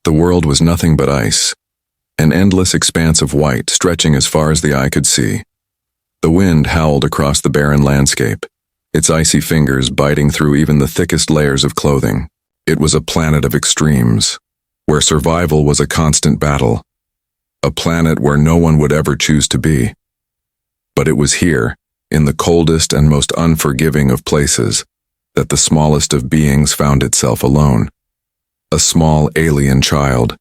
The world was nothing but ice, an endless expanse of white stretching as far as the eye could see. The wind howled across the barren landscape, its icy fingers biting through even the thickest layers of clothing. It was a planet of extremes, where survival was a constant battle, a planet where no one would ever choose to be. But it was here, in the coldest and most unforgiving of places, that the smallest of beings found itself alone. A small alien child,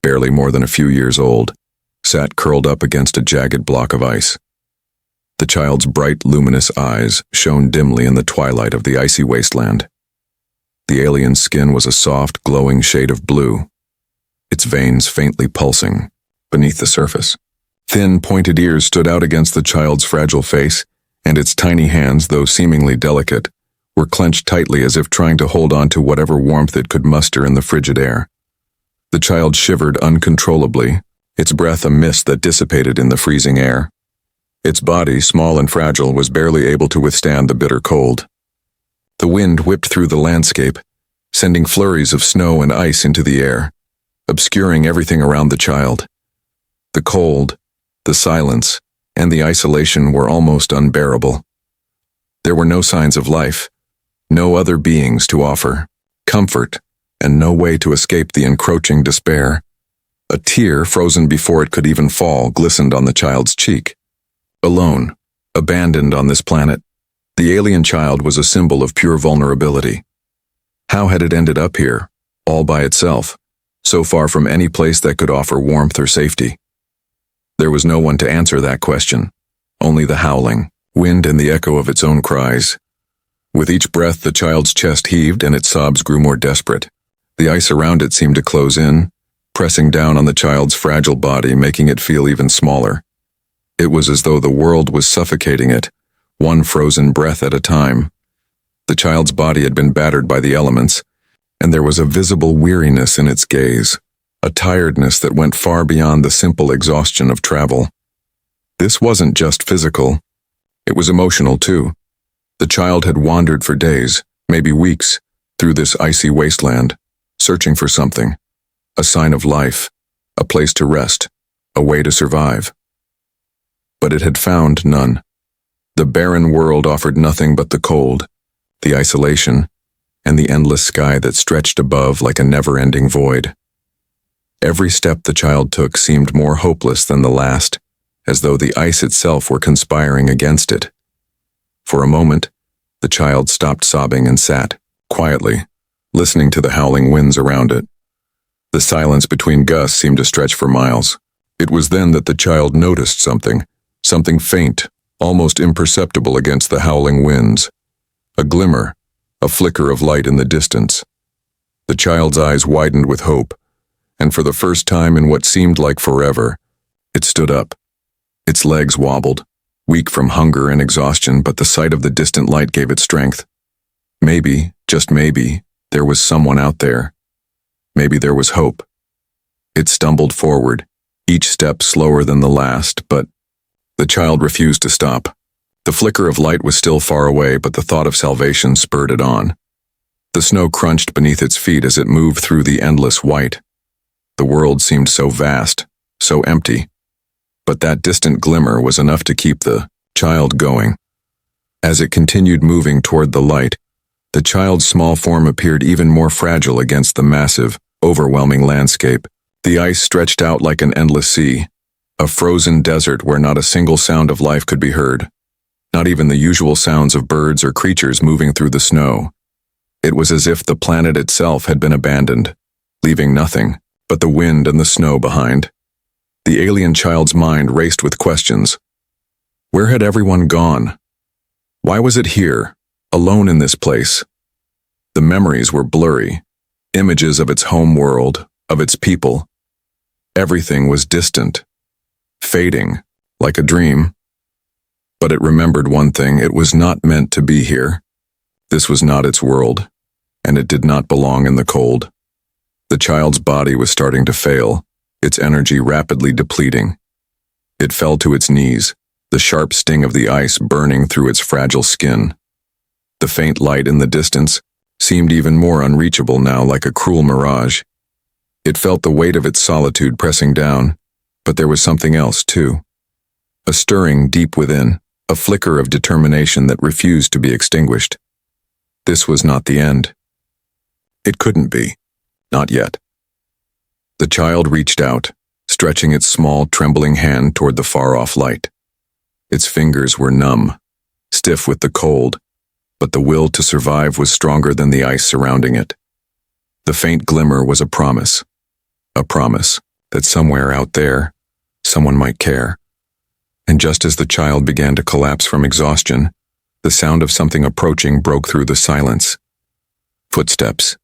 barely more than a few years old, sat curled up against a jagged block of ice. The child's bright, luminous eyes shone dimly in the twilight of the icy wasteland. The alien's skin was a soft, glowing shade of blue, its veins faintly pulsing beneath the surface. Thin, pointed ears stood out against the child's fragile face, and its tiny hands, though seemingly delicate, were clenched tightly as if trying to hold on to whatever warmth it could muster in the frigid air. The child shivered uncontrollably, its breath a mist that dissipated in the freezing air. Its body, small and fragile, was barely able to withstand the bitter cold. The wind whipped through the landscape, sending flurries of snow and ice into the air, obscuring everything around the child. The cold, the silence, and the isolation were almost unbearable. There were no signs of life, no other beings to offer comfort, and no way to escape the encroaching despair. A tear, frozen before it could even fall, glistened on the child's cheek. Alone, abandoned on this planet, the alien child was a symbol of pure vulnerability. How had it ended up here, all by itself, so far from any place that could offer warmth or safety? There was no one to answer that question, only the howling wind and the echo of its own cries. With each breath, the child's chest heaved and its sobs grew more desperate. The ice around it seemed to close in, pressing down on the child's fragile body, making it feel even smaller. It was as though the world was suffocating it, one frozen breath at a time. The child's body had been battered by the elements, and there was a visible weariness in its gaze, a tiredness that went far beyond the simple exhaustion of travel. This wasn't just physical, it was emotional too. The child had wandered for days, maybe weeks, through this icy wasteland, searching for something, a sign of life, a place to rest, a way to survive. But it had found none. The barren world offered nothing but the cold, the isolation, and the endless sky that stretched above like a never-ending void. Every step the child took seemed more hopeless than the last, as though the ice itself were conspiring against it. For a moment, the child stopped sobbing and sat, quietly, listening to the howling winds around it. The silence between gusts seemed to stretch for miles. It was then that the child noticed something faint, almost imperceptible against the howling winds. A glimmer, a flicker of light in the distance. The child's eyes widened with hope, and for the first time in what seemed like forever, it stood up. Its legs wobbled, weak from hunger and exhaustion, but the sight of the distant light gave it strength. Maybe, just maybe, there was someone out there. Maybe there was hope. It stumbled forward, each step slower than the last, but the child refused to stop. The flicker of light was still far away, but the thought of salvation spurred it on. The snow crunched beneath its feet as it moved through the endless white. The world seemed so vast, so empty. But that distant glimmer was enough to keep the child going. As it continued moving toward the light, the child's small form appeared even more fragile against the massive, overwhelming landscape. The ice stretched out like an endless sea, a frozen desert where not a single sound of life could be heard, not even the usual sounds of birds or creatures moving through the snow. It was as if the planet itself had been abandoned, leaving nothing but the wind and the snow behind. The alien child's mind raced with questions. Where had everyone gone? Why was it here, alone in this place? The memories were blurry, images of its home world, of its people. Everything was distant, fading, like a dream. But it remembered one thing: it was not meant to be here. This was not its world, and it did not belong in the cold. The child's body was starting to fail, its energy rapidly depleting. It fell to its knees, the sharp sting of the ice burning through its fragile skin. The faint light in the distance seemed even more unreachable now, like a cruel mirage. It felt the weight of its solitude pressing down, but there was something else, too. A stirring deep within, a flicker of determination that refused to be extinguished. This was not the end. It couldn't be. Not yet. The child reached out, stretching its small, trembling hand toward the far-off light. Its fingers were numb, stiff with the cold, but the will to survive was stronger than the ice surrounding it. The faint glimmer was a promise that somewhere out there, someone might care. And just as the child began to collapse from exhaustion, the sound of something approaching broke through the silence. Footsteps.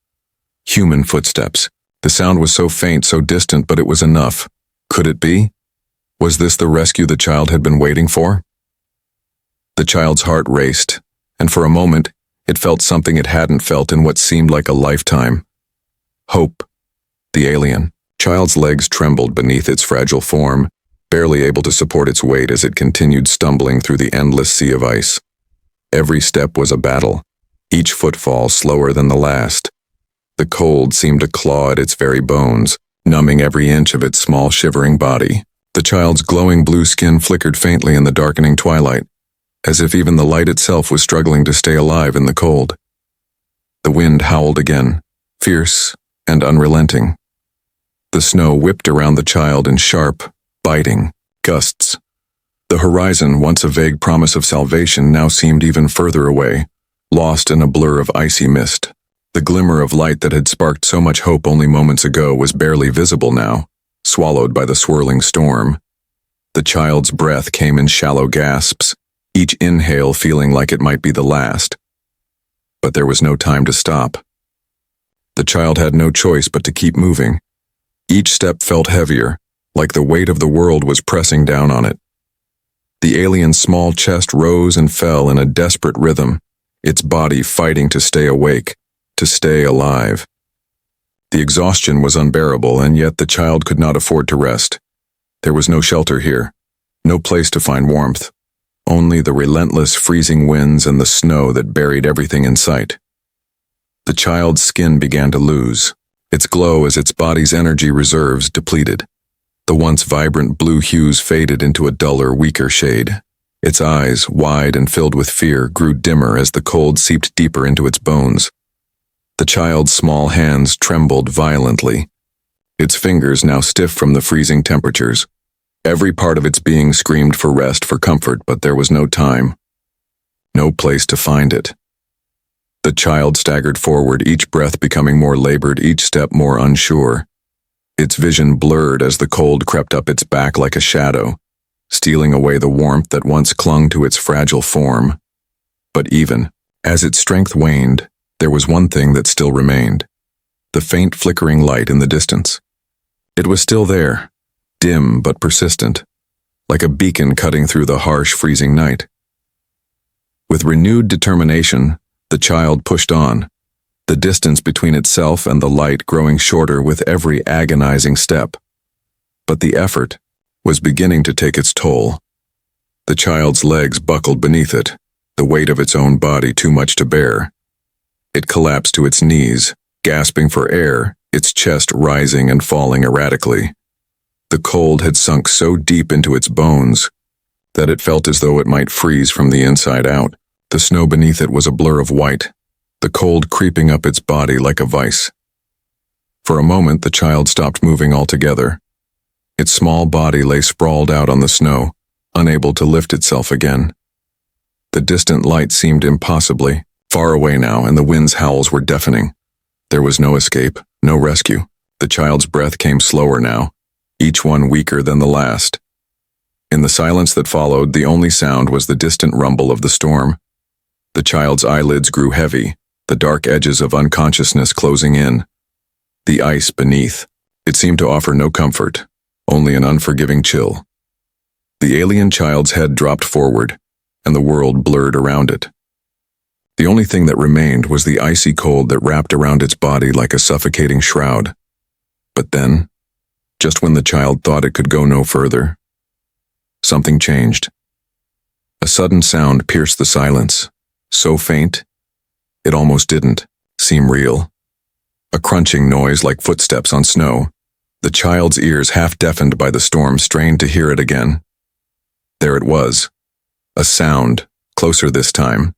Human footsteps. The sound was so faint, so distant, but it was enough. Could it be? Was this the rescue the child had been waiting for? The child's heart raced, and for a moment, it felt something it hadn't felt in what seemed like a lifetime. Hope. The alien. Child's legs trembled beneath its fragile form, barely able to support its weight as it continued stumbling through the endless sea of ice. Every step was a battle, each footfall slower than the last. The cold seemed to claw at its very bones, numbing every inch of its small shivering body. The child's glowing blue skin flickered faintly in the darkening twilight, as if even the light itself was struggling to stay alive in the cold. The wind howled again, fierce and unrelenting. The snow whipped around the child in sharp, biting gusts. The horizon, once a vague promise of salvation, now seemed even further away, lost in a blur of icy mist. The glimmer of light that had sparked so much hope only moments ago was barely visible now, swallowed by the swirling storm. The child's breath came in shallow gasps, each inhale feeling like it might be the last. But there was no time to stop. The child had no choice but to keep moving. Each step felt heavier, like the weight of the world was pressing down on it. The alien's small chest rose and fell in a desperate rhythm, its body fighting to stay awake, to stay alive. The exhaustion was unbearable, and yet the child could not afford to rest. There was no shelter here, no place to find warmth, only the relentless freezing winds and the snow that buried everything in sight. The child's skin began to lose, its glow as its body's energy reserves depleted. The once vibrant blue hues faded into a duller, weaker shade. Its eyes, wide and filled with fear, grew dimmer as the cold seeped deeper into its bones. The child's small hands trembled violently, its fingers now stiff from the freezing temperatures. Every part of its being screamed for rest, for comfort, but there was no time, no place to find it. The child staggered forward, each breath becoming more labored, each step more unsure. Its vision blurred as the cold crept up its back like a shadow, stealing away the warmth that once clung to its fragile form. But even as its strength waned, there was one thing that still remained: the faint flickering light in the distance. It was still there, dim but persistent, like a beacon cutting through the harsh, freezing night. With renewed determination, the child pushed on, the distance between itself and the light growing shorter with every agonizing step. But the effort was beginning to take its toll. The child's legs buckled beneath it, the weight of its own body too much to bear. It collapsed to its knees, gasping for air, its chest rising and falling erratically. The cold had sunk so deep into its bones that it felt as though it might freeze from the inside out. The snow beneath it was a blur of white, the cold creeping up its body like a vice. For a moment, the child stopped moving altogether. Its small body lay sprawled out on the snow, unable to lift itself again. The distant light seemed impossibly far away now, and the wind's howls were deafening. There was no escape, no rescue. The child's breath came slower now, each one weaker than the last. In the silence that followed, the only sound was the distant rumble of the storm. The child's eyelids grew heavy, the dark edges of unconsciousness closing in. The ice beneath, it seemed to offer no comfort, only an unforgiving chill. The alien child's head dropped forward, and the world blurred around it. The only thing that remained was the icy cold that wrapped around its body like a suffocating shroud. But then, just when the child thought it could go no further, something changed. A sudden sound pierced the silence, so faint, it almost didn't seem real. A crunching noise like footsteps on snow, The child's ears, half deafened by the storm, strained to hear it again. There it was. A sound, closer this time.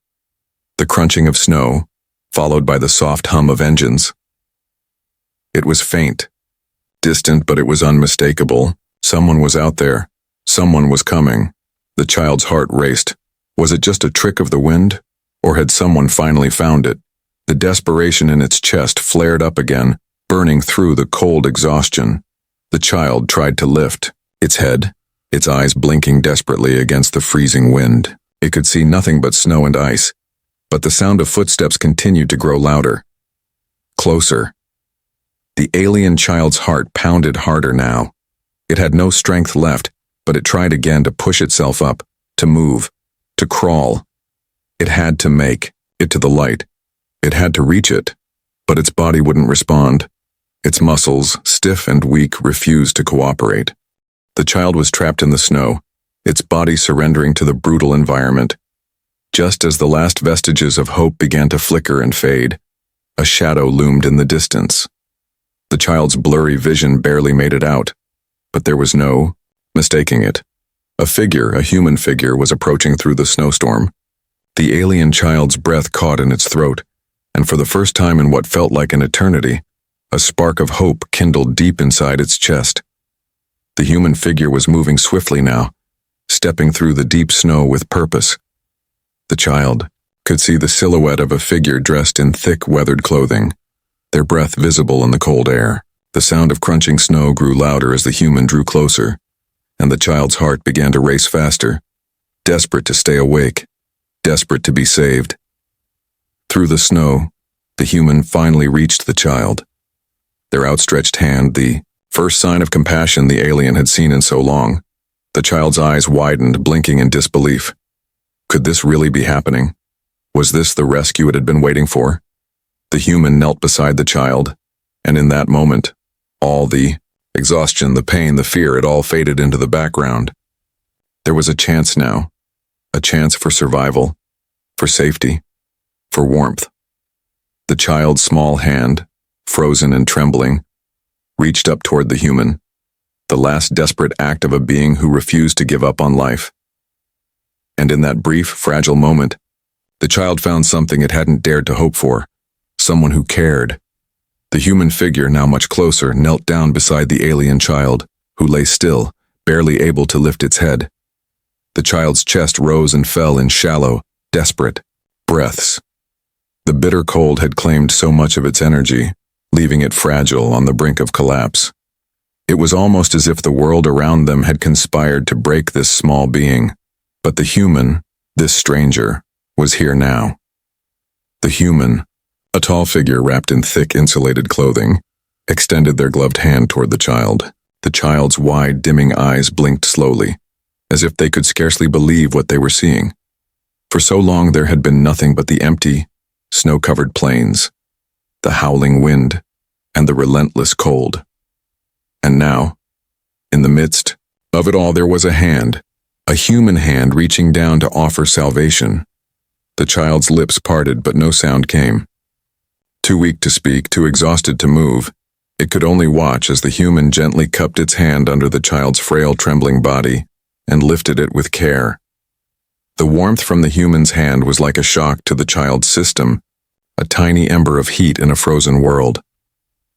The crunching of snow, followed by the soft hum of engines. It was faint, distant, but it was unmistakable. Someone was out there. Someone was coming. The child's heart raced. Was it just a trick of the wind? Or had someone finally found it? The desperation in its chest flared up again, burning through the cold exhaustion. The child tried to lift its head, its eyes blinking desperately against the freezing wind. It could see nothing but snow and ice, but the sound of footsteps continued to grow louder. Closer. The alien child's heart pounded harder now. It had no strength left, but it tried again to push itself up, to move, to crawl. It had to make it to the light. It had to reach it, but its body wouldn't respond. Its muscles, stiff and weak, refused to cooperate. The child was trapped in the snow, its body surrendering to the brutal environment. Just as the last vestiges of hope began to flicker and fade, a shadow loomed in the distance. The child's blurry vision barely made it out, but there was no mistaking it. A figure, a human figure, was approaching through the snowstorm. The alien child's breath caught in its throat, and for the first time in what felt like an eternity, a spark of hope kindled deep inside its chest. The human figure was moving swiftly now, stepping through the deep snow with purpose. The child could see the silhouette of a figure dressed in thick, weathered clothing, their breath visible in the cold air. The sound of crunching snow grew louder as the human drew closer, and the child's heart began to race faster, desperate to stay awake, desperate to be saved. Through the snow, the human finally reached the child. Their outstretched hand, the first sign of compassion the alien had seen in so long. The child's eyes widened, blinking in disbelief. Could this really be happening? Was this the rescue it had been waiting for? The human knelt beside the child, and in that moment, all the exhaustion, the pain, the fear, it all faded into the background. There was a chance now, a chance for survival, for safety, for warmth. The child's small hand, frozen and trembling, reached up toward the human, the last desperate act of a being who refused to give up on life. And in that brief, fragile moment, the child found something it hadn't dared to hope for, someone who cared. The human figure, now much closer, knelt down beside the alien child, who lay still, barely able to lift its head. The child's chest rose and fell in shallow, desperate breaths. The bitter cold had claimed so much of its energy, leaving it fragile on the brink of collapse. It was almost as if the world around them had conspired to break this small being, but the human, this stranger, was here now. The human, a tall figure wrapped in thick, insulated clothing, extended their gloved hand toward the child. The child's wide, dimming eyes blinked slowly, as if they could scarcely believe what they were seeing. For so long there had been nothing but the empty, snow-covered plains, the howling wind, and the relentless cold. And now, in the midst of it all, there was a hand, a human hand reaching down to offer salvation. The child's lips parted, but no sound came. Too weak to speak, too exhausted to move, it could only watch as the human gently cupped its hand under the child's frail, trembling body and lifted it with care. The warmth from the human's hand was like a shock to the child's system, a tiny ember of heat in a frozen world.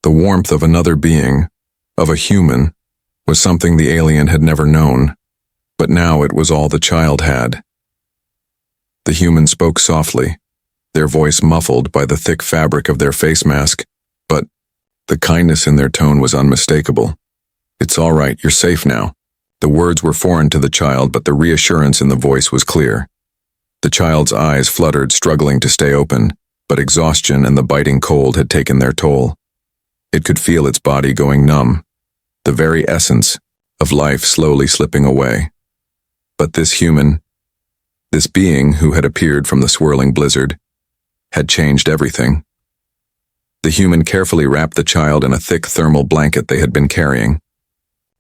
The warmth of another being, of a human, was something the alien had never known, but now it was all the child had. The human spoke softly, their voice muffled by the thick fabric of their face mask, but the kindness in their tone was unmistakable. "It's all right, you're safe now." The words were foreign to the child, but the reassurance in the voice was clear. The child's eyes fluttered, struggling to stay open, but exhaustion and the biting cold had taken their toll. It could feel its body going numb, the very essence of life slowly slipping away. But this human, this being who had appeared from the swirling blizzard, had changed everything. The human carefully wrapped the child in a thick thermal blanket they had been carrying.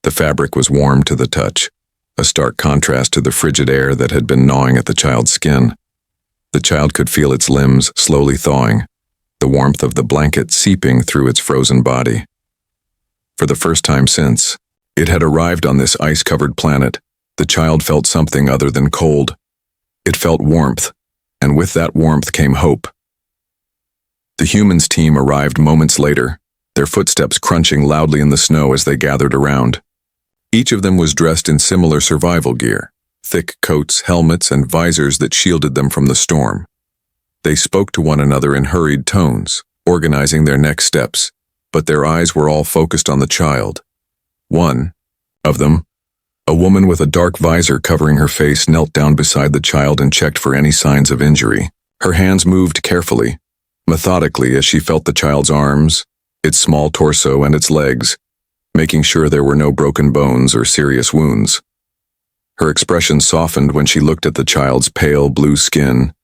The fabric was warm to the touch, a stark contrast to the frigid air that had been gnawing at the child's skin. The child could feel its limbs slowly thawing, the warmth of the blanket seeping through its frozen body. For the first time since it had arrived on this ice-covered planet, the child felt something other than cold. It felt warmth, and with that warmth came hope. The humans' team arrived moments later, their footsteps crunching loudly in the snow as they gathered around. Each of them was dressed in similar survival gear, thick coats, helmets, and visors that shielded them from the storm. They spoke to one another in hurried tones, organizing their next steps, but their eyes were all focused on the child. One of them, a woman with a dark visor covering her face, knelt down beside the child and checked for any signs of injury. Her hands moved carefully, methodically, as she felt the child's arms, its small torso, and its legs, making sure there were no broken bones or serious wounds. Her expression softened when she looked at the child's pale blue skin,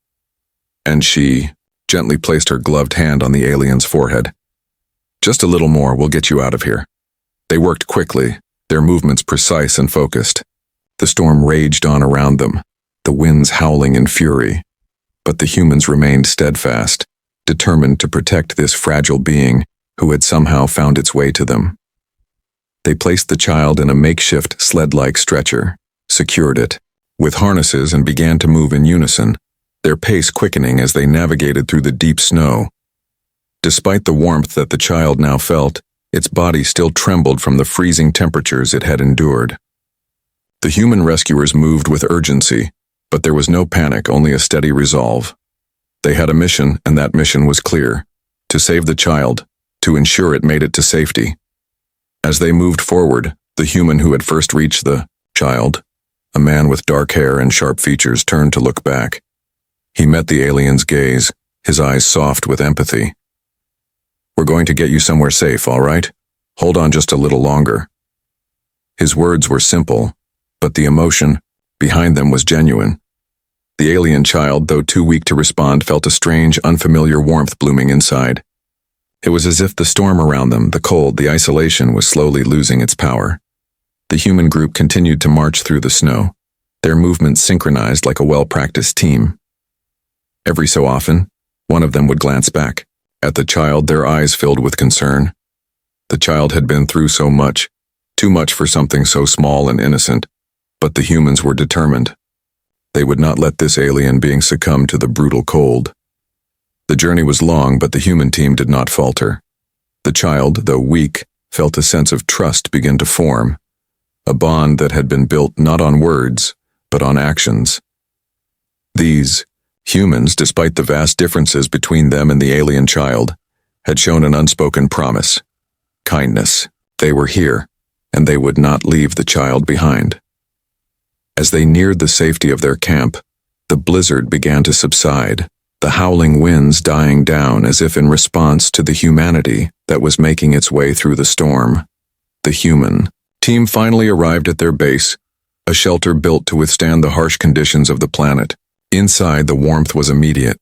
and she gently placed her gloved hand on the alien's forehead. "Just a little more, we'll get you out of here." They worked quickly, their movements precise and focused. The storm raged on around them, the winds howling in fury. But the humans remained steadfast, determined to protect this fragile being who had somehow found its way to them. They placed the child in a makeshift sled-like stretcher, secured it with harnesses, and began to move in unison, their pace quickening as they navigated through the deep snow. Despite the warmth that the child now felt, its body still trembled from the freezing temperatures it had endured. The human rescuers moved with urgency, but there was no panic, only a steady resolve. They had a mission, and that mission was clear: to save the child, to ensure it made it to safety. As they moved forward, the human who had first reached the child, a man with dark hair and sharp features, turned to look back. He met the alien's gaze, his eyes soft with empathy. "We're going to get you somewhere safe, all right? Hold on just a little longer." His words were simple, but the emotion behind them was genuine. The alien child, though too weak to respond, felt a strange, unfamiliar warmth blooming inside. It was as if the storm around them, the cold, the isolation, was slowly losing its power. The human group continued to march through the snow, their movements synchronized like a well-practiced team. Every so often, one of them would glance back at the child, their eyes filled with concern. The child had been through so much, too much for something so small and innocent, but the humans were determined. They would not let this alien being succumb to the brutal cold. The journey was long, but the human team did not falter. The child, though weak, felt a sense of trust begin to form, a bond that had been built not on words, but on actions. These humans, despite the vast differences between them and the alien child, had shown an unspoken promise: kindness. They were here, and they would not leave the child behind. As they neared the safety of their camp, the blizzard began to subside, the howling winds dying down as if in response to the humanity that was making its way through the storm. The human team finally arrived at their base, a shelter built to withstand the harsh conditions of the planet. Inside, the warmth was immediate,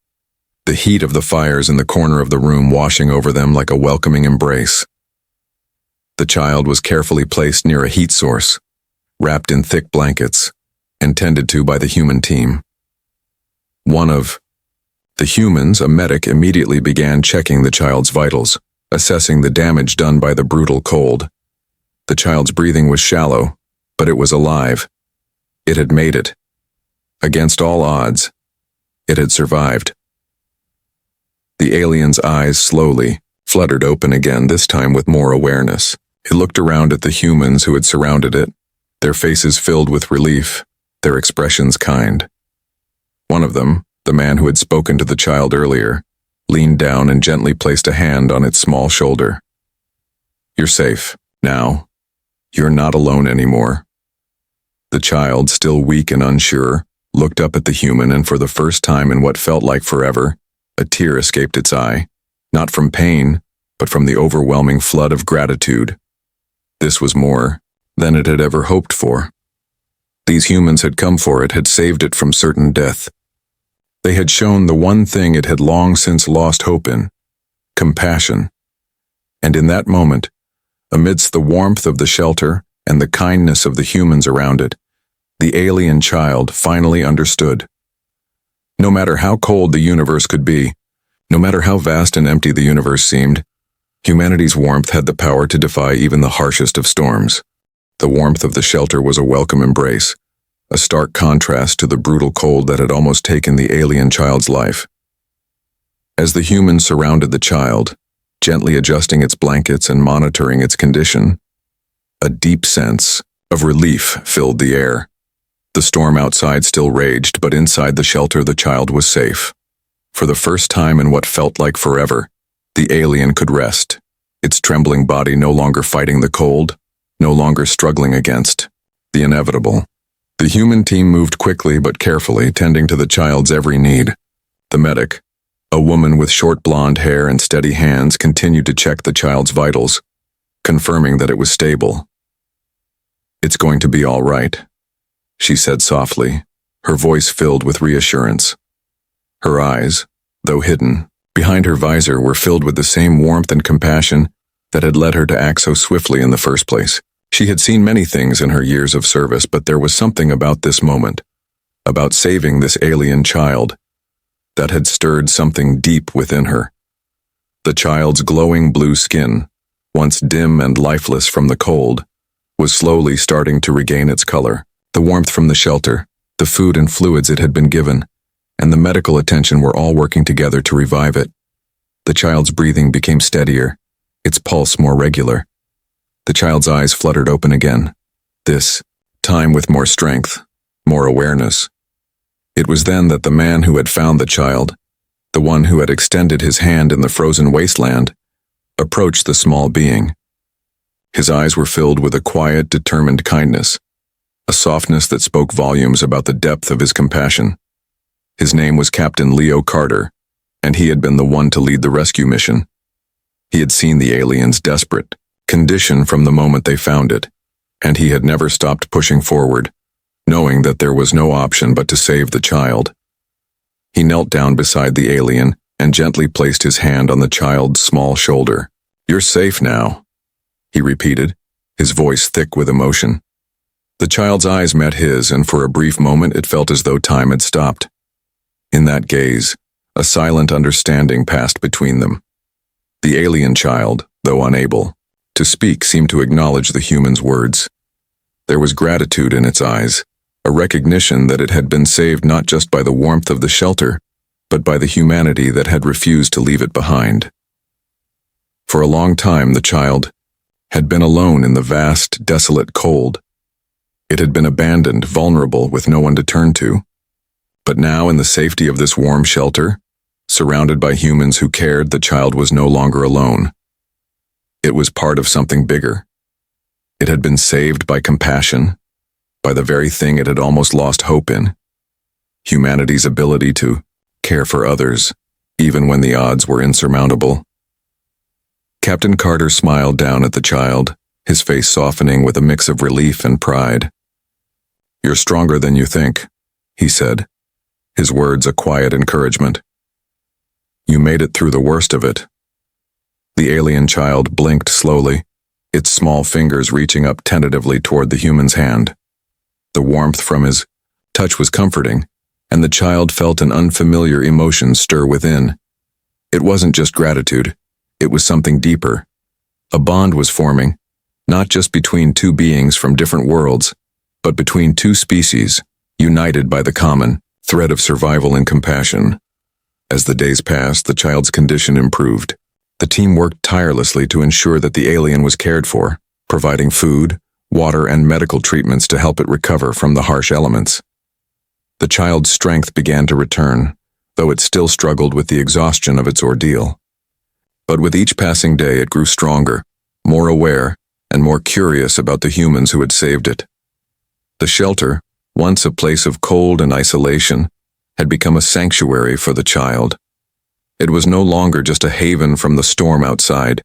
the heat of the fires in the corner of the room washing over them like a welcoming embrace. The child was carefully placed near a heat source, wrapped in thick blankets, and tended to by the human team. One of the humans, a medic, immediately began checking the child's vitals, assessing the damage done by the brutal cold. The child's breathing was shallow, but it was alive. It had made it. Against all odds, it had survived. The alien's eyes slowly fluttered open again, this time with more awareness. It looked around at the humans who had surrounded it, their faces filled with relief, their expressions kind. One of them, the man who had spoken to the child earlier, leaned down and gently placed a hand on its small shoulder. "You're safe now. You're not alone anymore." The child, still weak and unsure, looked up at the human, and for the first time in what felt like forever, a tear escaped its eye, not from pain, but from the overwhelming flood of gratitude. This was more than it had ever hoped for. These humans had come for it, had saved it from certain death. They had shown the one thing it had long since lost hope in: compassion. And in that moment, amidst the warmth of the shelter and the kindness of the humans around it, the alien child finally understood. No matter how cold the universe could be, no matter how vast and empty the universe seemed, Humanity's warmth had the power to defy even the harshest of storms. The warmth of the shelter was a welcome embrace, a stark contrast to the brutal cold that had almost taken the alien child's life. As the humans surrounded the child, gently adjusting its blankets and monitoring its condition, a deep sense of relief filled the air. The storm outside still raged, but inside the shelter the child was safe. For the first time in what felt like forever, the alien could rest, its trembling body no longer fighting the cold, no longer struggling against the inevitable. The human team moved quickly but carefully, tending to the child's every need. The medic, a woman with short blonde hair and steady hands, continued to check the child's vitals, confirming that it was stable. "It's going to be all right," she said softly, her voice filled with reassurance. Her eyes, though hidden behind her visor, were filled with the same warmth and compassion that had led her to act so swiftly in the first place. She had seen many things in her years of service, but there was something about this moment, about saving this alien child, that had stirred something deep within her. The child's glowing blue skin, once dim and lifeless from the cold, was slowly starting to regain its color. The warmth from the shelter, the food and fluids it had been given, and the medical attention were all working together to revive it. The child's breathing became steadier, its pulse more regular. The child's eyes fluttered open again, this time with more strength, more awareness. It was then that the man who had found the child, the one who had extended his hand in the frozen wasteland, approached the small being. His eyes were filled with a quiet, determined kindness, a softness that spoke volumes about the depth of his compassion. His name was Captain Leo Carter, and he had been the one to lead the rescue mission. He had seen the alien's desperate condition from the moment they found it, and he had never stopped pushing forward, knowing that there was no option but to save the child. He knelt down beside the alien and gently placed his hand on the child's small shoulder. "You're safe now," he repeated, his voice thick with emotion. The child's eyes met his, and for a brief moment it felt as though time had stopped. In that gaze, a silent understanding passed between them. The alien child, though unable to speak, seemed to acknowledge the human's words. There was gratitude in its eyes, a recognition that it had been saved not just by the warmth of the shelter, but by the humanity that had refused to leave it behind. For a long time the child had been alone in the vast, desolate cold. It had been abandoned, vulnerable, with no one to turn to. But now, in the safety of this warm shelter, surrounded by humans who cared, the child was no longer alone. It was part of something bigger. It had been saved by compassion, by the very thing it had almost lost hope in: humanity's ability to care for others, even when the odds were insurmountable. Captain Carter smiled down at the child, his face softening with a mix of relief and pride. "You're stronger than you think," he said, his words a quiet encouragement. "You made it through the worst of it." The alien child blinked slowly, its small fingers reaching up tentatively toward the human's hand. The warmth from his touch was comforting, and the child felt an unfamiliar emotion stir within. It wasn't just gratitude, it was something deeper. A bond was forming, not just between two beings from different worlds, but between two species, united by the common thread of survival and compassion. As the days passed, the child's condition improved. The team worked tirelessly to ensure that the alien was cared for, providing food, water, and medical treatments to help it recover from the harsh elements. The child's strength began to return, though it still struggled with the exhaustion of its ordeal. But with each passing day it grew stronger, more aware, and more curious about the humans who had saved it. The shelter, once a place of cold and isolation, had become a sanctuary for the child. It was no longer just a haven from the storm outside,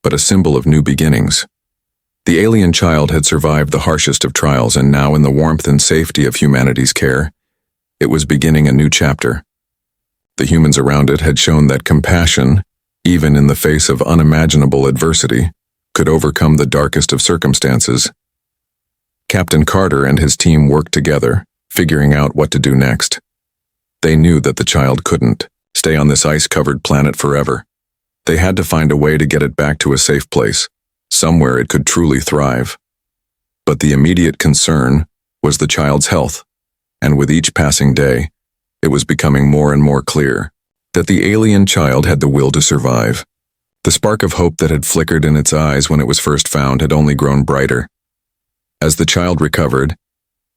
but a symbol of new beginnings. The alien child had survived the harshest of trials, and now, in the warmth and safety of humanity's care, it was beginning a new chapter. The humans around it had shown that compassion, even in the face of unimaginable adversity, could overcome the darkest of circumstances. Captain Carter and his team worked together, figuring out what to do next. They knew that the child couldn't stay on this ice-covered planet forever. They had to find a way to get it back to a safe place, somewhere it could truly thrive. But the immediate concern was the child's health, and with each passing day, it was becoming more and more clear that the alien child had the will to survive. The spark of hope that had flickered in its eyes when it was first found had only grown brighter. As the child recovered,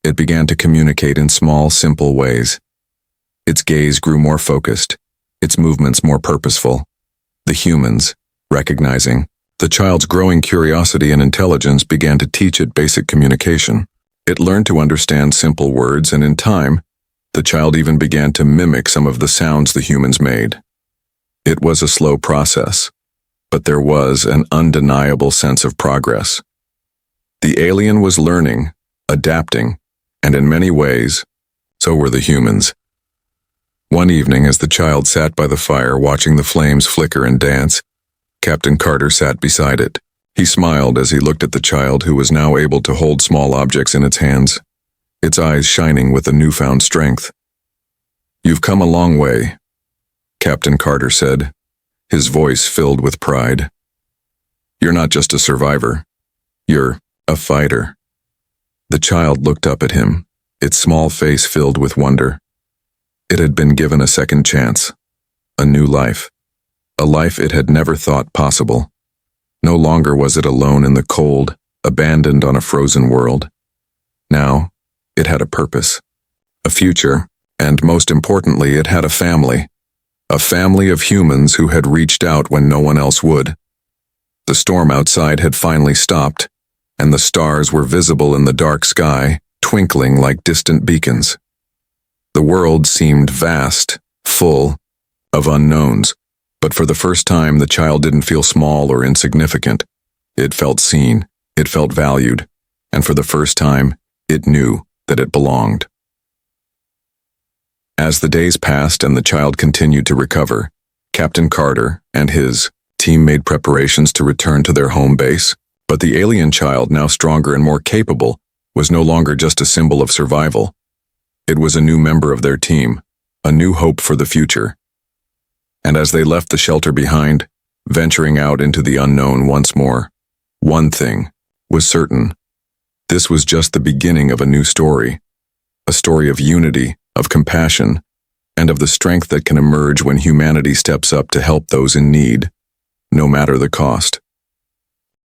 it began to communicate in small, simple ways. Its gaze grew more focused, its movements more purposeful. The humans, recognizing the child's growing curiosity and intelligence, began to teach it basic communication. It learned to understand simple words, and in time, the child even began to mimic some of the sounds the humans made. It was a slow process, but there was an undeniable sense of progress. The alien was learning, adapting, and in many ways, so were the humans. One evening, as the child sat by the fire watching the flames flicker and dance, Captain Carter sat beside it. He smiled as he looked at the child, who was now able to hold small objects in its hands, its eyes shining with a newfound strength. "You've come a long way," Captain Carter said, his voice filled with pride. "You're not just a survivor. You're a fighter." The child looked up at him, its small face filled with wonder. It had been given a second chance, a new life, a life it had never thought possible. No longer was it alone in the cold, abandoned on a frozen world. Now, it had a purpose, a future, and most importantly, it had a family of humans who had reached out when no one else would. The storm outside had finally stopped, and the stars were visible in the dark sky, twinkling like distant beacons. The world seemed vast, full of unknowns, but for the first time the child didn't feel small or insignificant. It felt seen, it felt valued, and for the first time, it knew that it belonged. As the days passed and the child continued to recover, Captain Carter and his team made preparations to return to their home base, but the alien child, now stronger and more capable, was no longer just a symbol of survival. It was a new member of their team, a new hope for the future. And as they left the shelter behind, venturing out into the unknown once more, one thing was certain. This was just the beginning of a new story, a story of unity, of compassion, and of the strength that can emerge when humanity steps up to help those in need, no matter the cost.